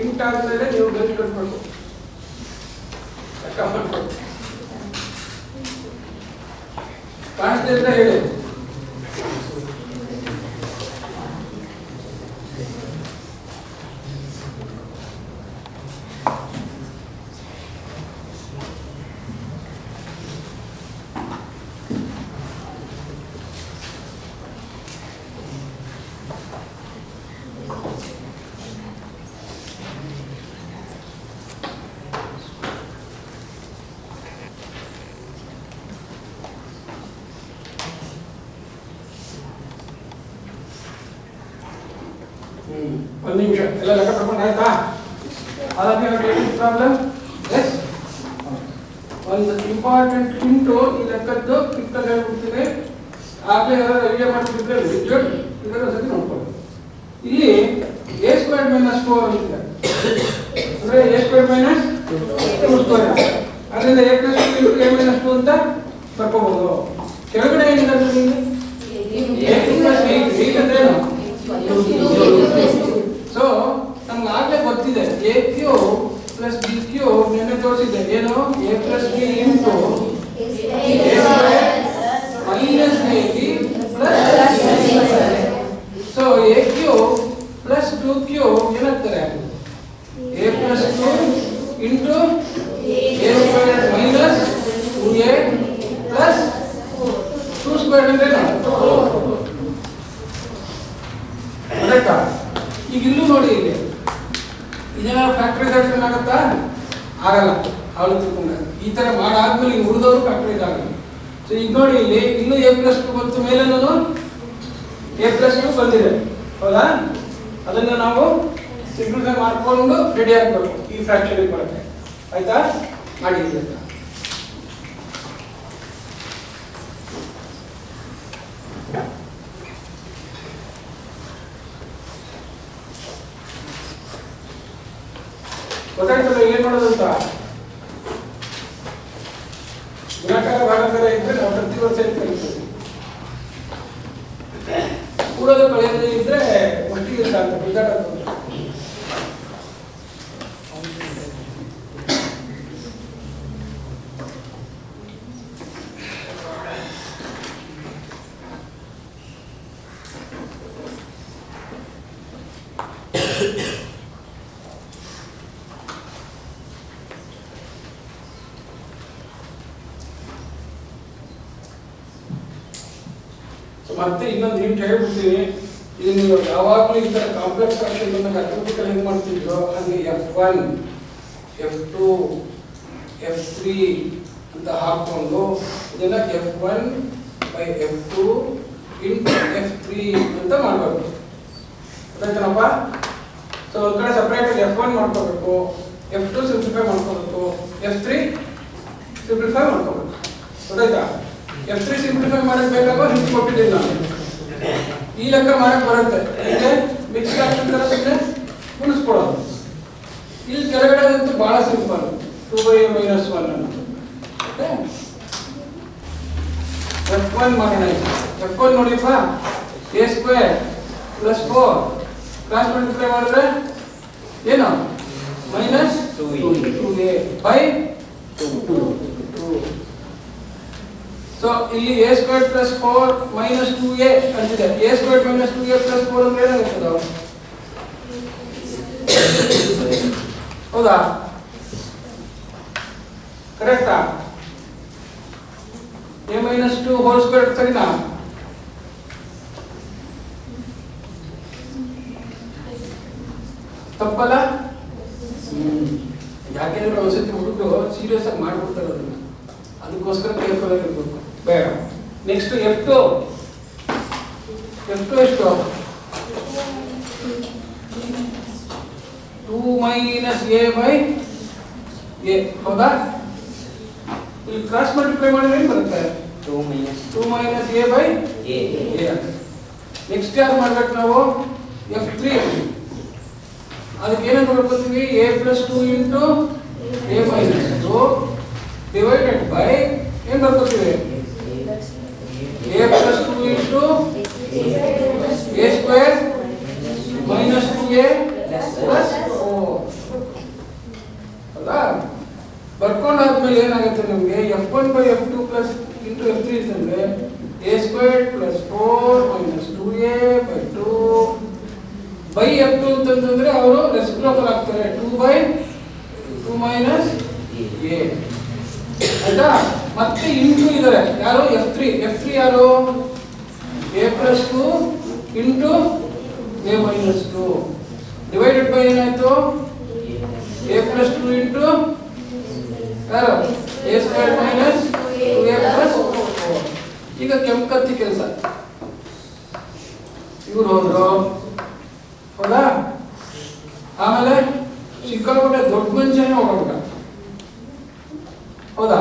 Int ಆದ್ಮೇಲೆ ನೀವು ಬೆಲೆ ಕಟ್ಬೇಕು, ಲೆಕ್ಕ ಮಾಡ್ಬೇಕು. ಕಾಣಿಸ್ತಾ ಅಂತ ಹೇಳಿ. ಒಂದು ನಿಮಿಷ ಎಲ್ಲ ಲೆಕ್ಕ ತಗೊಂಡು ಆಯ್ತಾ? ಪ್ರಾಬ್ಲಮ್ ಎಸ್ ಒಂದು ಇಂಪಾರ್ಟೆಂಟ್ ಇಂಟು ಈ ಲೆಕ್ಕದ್ದು ಕಿಕ್ಕಲ್ಲಿ ಹೇಳ್ಬಿಡ್ತೀನಿ. ಆಗಲೇ ಯಾರು ಐಡಿಯಾ ಮಾಡ್ತಿದ್ರೆ ಇದರ ಸತಿ ನೋಡ್ಕೊಳ್ಳಿ. ಇಲ್ಲಿ ಎ ಸ್ಕ್ವೇರ್ ಮೈನಸ್ 4 ಅಂತಿದೆ, ಅಂದರೆ ಎ ಸ್ಕ್ವೇರ್ ಮೈನಸ್ 2 ಸ್ಕ್ವೇರ್. ಅದರಿಂದ A plus 2 into A minus 2 ಅಂತ ಬರ್ಕೋಬಹುದು. ಕೆಳಗಡೆ ಏನಿದೆ ಎ ಪ್ಲಸ್ 8 ಅಂದ್ರೆ ಏನು? ಸೊ ನಮ್ಗೆ ಆಗಲೇ ಗೊತ್ತಿದೆ a cube plus b cube ನೆನ್ನೆ ತೋರಿಸಿದೆ. ಏನು? A plus b into minus a b plus. So a cube plus 2q ಏನಾಗ್ತಾರೆ? A plus 2 into a square minus 2a plus 2 square ಅಂದ್ರೆ ಕರೆಕ್ಟಾ? ಈಗ ಇಲ್ಲೂ ನೋಡಿ, ಇಲ್ಲಿ ಇದನ್ನ ಫ್ಯಾಕ್ಟರೈಸೇಷನ್ ಆಗುತ್ತಾ? ಆಗಲ್ಲ. ಅವಳು ತಿಳ್ಕೊಂಡ ಈ ತರ ಮಾಡಾದ್ಮೇಲೆ ಈಗ ಉಳಿದವರು ಫ್ಯಾಕ್ಟರೈಸ್ ಆಗಲ್ಲ. ಸೊ ಈಗ ನೋಡಿ, ಇಲ್ಲಿ ಇಲ್ಲೂ ಎ ಪ್ಲಸ್ 2 ಬಂತು, ಮೇಲೆ ಎ ಪ್ಲಸ್ 2 ಬಂದಿದೆ, ಹೌದಾ? ಅದನ್ನ ನಾವು ಸಿಂಪ್ಲಿಫೈ ಮಾಡ್ಕೊಂಡು ರೆಡಿ ಆಗಬೇಕು ಈ ಫ್ರಾಕ್ಷನ್ ಬರುತ್ತೆ. ಆಯ್ತಾ? ಮಾಡಿ ಗೊತ್ತಾಯ್ತಲ್ಲ ಏನ್ ಮಾಡೋದು ಅಂತ. ಗುಣಾಕಾರ ಭಾಗಾಕಾರ ಇದ್ರೆ ನಾವು ಪ್ರತಿ ವರ್ಷ ಕಲಿತೀವಿ. ಕೂಡೋದು ಕಳೆಯೋದು ಇದ್ರೆ ಒಟ್ಟಿಗೆ ಅಂತ ಬಿದ್ದಾಡೋದು. ಮತ್ತೆ ಇನ್ನೊಂದು ಹಿಂಟ್ ಹೇಳ್ಬಿಡ್ತೀನಿ. ಇದು ನೀವು ಯಾವಾಗಲೂ ಈ ಥರ ಕಾಂಪ್ಲೆಕ್ಸ್ ಫ್ರಾಕ್ಷನ್ ಬಂದಾಗ ಅರ್ಥಮೆಟಿಕಲ್ ಹೆಂಗೆ ಮಾಡ್ತಿದ್ರು ಹಾಗೆ F1 F2 F3 ಅಂತ ಹಾಕೊಂಡು ಇದನ್ನ F1 by F2 into F3 ಅಂತ ಮಾಡಬೇಕು. ಗೊತ್ತಾಯ್ತನಪ್ಪ? ಸೊ ಒಂದು ಕಡೆ ಸಪ್ರೇಟ್ ಆಗಿ F1 ಮಾಡ್ಕೋಬೇಕು, F2 ಸಿಂಪ್ಲಿಫೈ ಮಾಡ್ಕೋಬೇಕು, F3 ಸಿಂಪ್ಲಿಫೈ ಮಾಡ್ಕೋಬೇಕು. ಗೊತ್ತಾಯ್ತಾ? F3 ಸಿಂಪ್ಲಿಫೈ ಮಾಡಕ್ ಬೇಕಾಗೋ ಹಿಂಗೆ ಕೊಟ್ಟಿದ್ದೀನಿ ನಾನು. ಈ ಲೆಕ್ಕ ಮಾಡಕ್ ಬರುತ್ತೆ. ಈಗ ಮಿಕ್ಸ್ ಫ್ರಾಕ್ಷನ್ ತರ ಸುಮ್ಮನೆ ಗುಣಿಸ್ಕೊಳ್ಳೋದು. ಇಲ್ಲಿ ಕೆಳಗಡೆ ಅಂತೂ ಬಹಳ ಸಿಂಪಲ್, 2a minus 1 ಅಂತ. ಓಕೆ, F1 ಮಾಡೋಣ. F1 ನೋಡಿಪ್ಪ, a square plus 4 cross multiply ಮಾಡಿದ್ರೆ ಏನು? Minus 2a by 2. ಸೊ ಇಲ್ಲಿ a square plus 4 minus 2a ಅಂತಿದೆ. a square minus 2a plus 4 ಅಂದ್ರೆ ಏನಾಗುತ್ತದೆ? ಹೌದಾ? ಕರೆಕ್ಟಾ? a ಮೈನಸ್ 2 ಹೋಲ್ ಸ್ಕ್ವೇರ್ ಸರಿನಾ? ತಪ್ಪಲ್ಲ? ಯಾಕೆಂದ್ರೆ ಒಂದ್ಸತಿ ಹುಡುಗರು ಸೀರಿಯಸ್ ಆಗಿ ಮಾಡ್ಬಿಡ್ತಾರೆ ಅದನ್ನ, ಅದಕ್ಕೋಸ್ಕರ ಕೇರ್ಫುಲ್ ಆಗಿರ್ಬೇಕು. ಬೇಡ. ನೆಕ್ಸ್ಟ್ F2 ಎಷ್ಟು? 2 ಮೈನಸ್ a ಬೈ a, ಹೌದಾ? ಇಲ್ಲಿ ಕ್ರಾಸ್ ಮಲ್ಟಿಪ್ಲೈ ಮಾಡಿದ್ರೆ ಏನು ಬರುತ್ತೆ? 2 minus a by a. Next ಯಾರು ಮಾಡ್ಬೇಕು ನಾವು? F3. ಅದಕ್ಕೆ ಏನಂತ ಬರ್ಕೊತೀವಿ? a plus 2 into a minus 2 divided by ಏನು ಬರ್ಕೊತೀವಿ? a plus 2 into a square minus 2a plus 4. ಬರ್ಕೊಂಡಾದ್ಮೇಲೆ ಏನಾಗುತ್ತೆ ನಮಗೆ f1/f2 ಪ್ಲಸ್ ಇಂಟು f3 ಅಂತಂದ್ರೆ a² plus 4 minus 2a/2 by f2 ಅಂತಂದ್ರೆ ಅವರು ರೆಸಿಪ್ರೋಕಲ್ ಆಗ್ತಾರೆ 2/2 ಮೈನಸ್ a ಆಯ್ತಾ. ಮತ್ತೆ ಇಂಟು ಇದ್ದಾರೆ ಯಾರು f3 ಯಾರು a+2 into a-2 divided by ಏನಾಯ್ತು a+2 ಇಂಟು ಯಾರು a² ಮೈನಸ್ 2a+4. ಈಗ ಕೆಂಪತ್ತಿ ಕೆಲಸ ಇವ್ರು ಹೋದ್ರು ಹೌದಾ. ಆಮೇಲೆ ಸಿಕ್ಕಾಪಟ್ಟೆ ದೊಡ್ಡ ಮನುಷ್ಯನೇ ಹೋಗ್ಬಿಟ್ಟ ಹೌದಾ.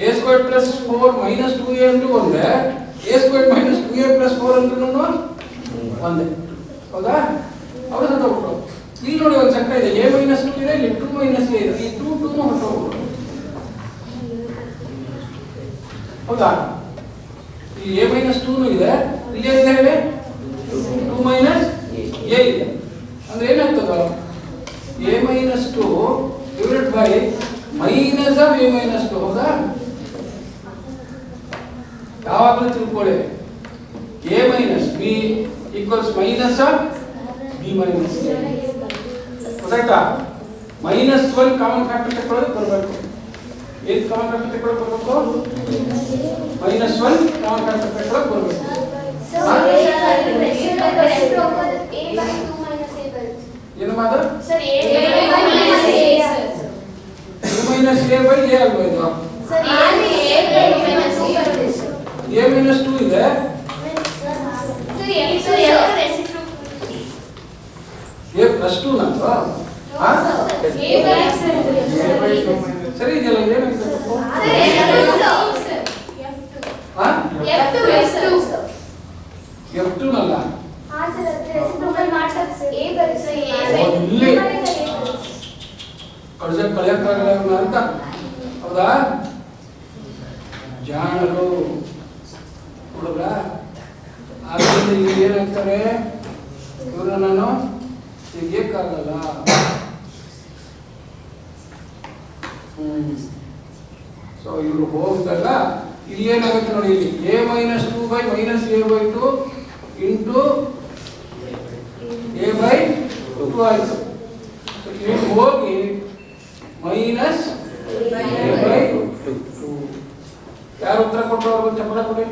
a² ಪ್ಲಸ್ 4 ಮೈನಸ್ 2a ಅಂದ್ರೂ ಒಂದೇ, a² ಮೈನಸ್ 2a ಪ್ಲಸ್ 4 ಅಂದ್ರೂ ಒಂದೇ ಹೌದಾ. ಅವರು ಹೊರಟೋಗ್ಬಿಟ್ರು. ಇಲ್ಲಿ ನೋಡಿ ಒಂದು ಚಕ್ರ ಇದೆ, a-2 ಇದೆ, ಇಲ್ಲಿ 2 a ಇದೆ, ಈ 2 ಹೊರಟೋಗ್ಬಿಟ್ರು ಹೌದಾ. ಇಲ್ಲಿ a-2 ಇದೆ, ಇಲ್ಲಿ ಏನಿದೆ ಹೇಳಿ 2 a ಇದೆ. ಅಂದ್ರೆ ಏನಾಗ್ತದ a-2 divided by minus of a-2 ಹೌದಾ. ಯಾವಾಗಲೂ ತಿಳ್ಕೊಳ್ಳಿ a-b equals minus of b-a ಗೊತ್ತಾಯ್ತಾ. -1 ಕಾಮನ್ ಫ್ಯಾಕ್ಟರ್ ತಗೊಳ್ಳೋದು ಬರಬೇಕು. ಏನು ಕಾಮನ್ ಫ್ಯಾಕ್ಟರ್ ತಗೊಳ್ಳೋದು ಬರಬೇಕು, -1 ಕಾಮನ್ ಫ್ಯಾಕ್ಟರ್ ತಗೊಳ್ಳೋದು ಬರಬೇಕು. ಏನು ಮಾಡ sir a a by a ಅಲ್ವಾ ಇದು. ಸರ್ a-2 ಇದೆ a+2 ನಂದು ಸರಿ ಇದೆಯಲ್ಲ ಇದೇನಾಗಿದೆ f2 ನಲ್ಲ ಕಳೆಯಕ್ಕಾಗಲ್ಲ ಅಂತ ಹೌದಾ. ಜಾಣರು ಹುಡುಗ ಆದ್ರಿಂದ ಈಗ ಏನಾಗ್ತಾರೆ ಇವ್ರನ್ನ ನಾನು ತೆಗಿಯಕ್ಕಾಗಲ್ಲ. ಸೊ ಇವ್ರು ಹೋಗಿದಾಗ ಇಲ್ಲಿ ಏನಾಗುತ್ತೆ ನೋಡಿ, ಇಲ್ಲಿ a-2 by minus a/2 into a/2 ಆಯ್ತು. ಇಲ್ಲಿ ಹೋಗಿ ಮೈನಸ್ a/2. ಯಾರು ಉತ್ತರ ಕೊಟ್ಟರು ಅವ್ರಿಗೆ ಚಪ್ಪಳ ಕೊಡಿ.